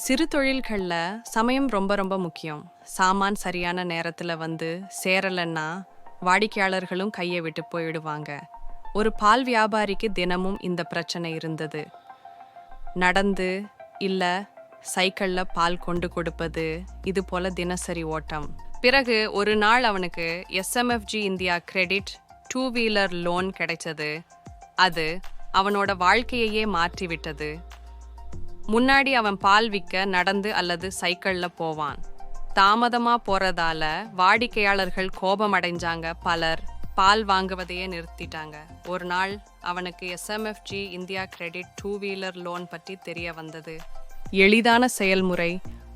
சிறு தொழில்களில் சமயம் ரொம்ப ரொம்ப முக்கியம். சாமான் சரியான நேரத்தில் வந்து சேரலைன்னா வாடிக்கையாளர்களும் கையை விட்டு போயிடுவாங்க. ஒரு பால் வியாபாரிக்கு தினமும் இந்த பிரச்சனை இருந்தது. நடந்து இல்லை சைக்கிளில் பால் கொண்டு கொடுப்பது, இது போல தினசரி ஓட்டம். பிறகு ஒரு நாள் அவனுக்கு SMFG India credit two-wheeler loan கிடைச்சது. அது அவனோட வாழ்க்கையையே மாற்றிவிட்டது. முன்னாடி அவன் பால் விற்க நடந்து அல்லது சைக்கிளில் போவான். தாமதமா போறதால வாடிக்கையாளர்கள் கோபமடைஞ்சாங்க. பலர் பால் வாங்குவதையே நிறுத்திட்டாங்க. ஒரு நாள் அவனுக்கு SMFG India credit two-wheeler loan பற்றி தெரிய வந்தது. எளிதான செயல்முறை,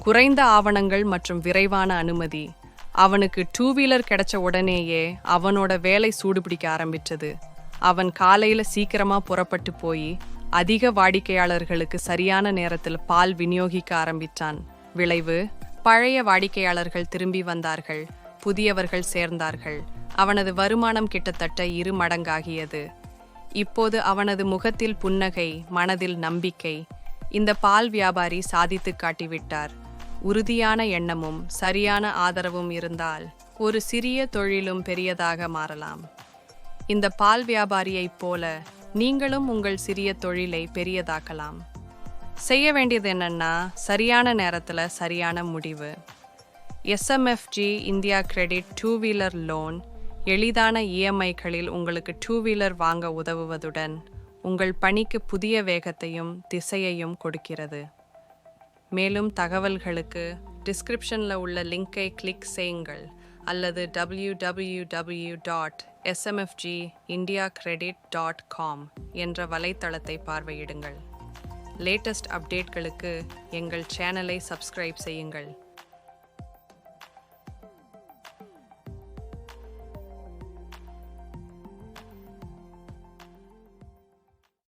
குறைந்த ஆவணங்கள் மற்றும் விரைவான அனுமதி. அவனுக்கு 2-வீலர் கிடைச்ச உடனேயே அவனோட வேலை சூடுபிடிக்க ஆரம்பிச்சது. அவன் காலையில சீக்கிரமா புறப்பட்டு போய் அதிக வாடிக்கையாளர்களுக்கு சரியான நேரத்தில் பால் விநியோகிக்க ஆரம்பித்தான். விளைவு, பழைய வாடிக்கையாளர்கள் திரும்பி வந்தார்கள், புதியவர்கள் சேர்ந்தார்கள். அவனது வருமானம் கிட்டத்தட்ட 2 மடங்காகியது. இப்போது அவனது முகத்தில் புன்னகை, மனதில் நம்பிக்கை. இந்த பால் வியாபாரி சாதித்து காட்டிவிட்டார். உறுதியான எண்ணமும் சரியான ஆதரவும் இருந்தால் ஒரு சிறிய தொழிலும் பெரியதாக மாறலாம். இந்த பால் வியாபாரியைப் போல நீங்களும் உங்கள் சிறிய தொழிலை பெரியதாக்கலாம். செய்ய வேண்டியது என்னன்னா, சரியான நேரத்தில் சரியான முடிவு. SMFG India credit two-wheeler loan எளிதான இஎம்ஐகளில் உங்களுக்கு 2-வீலர் வாங்க உதவுவதுடன் உங்கள் பணிக்கு புதிய வேகத்தையும் திசையையும் கொடுக்கிறது. மேலும் தகவல்களுக்கு டிஸ்கிரிப்ஷனில் உள்ள லிங்கை கிளிக் செய்யுங்கள் அல்லது www.smfgindiacredit.com என்ற வலைத்தளத்தை பார்வையிடுங்கள். லேட்டஸ்ட் அப்டேட்களுக்கு எங்கள் சேனலை சப்ஸ்கிரைப் செய்யுங்கள்.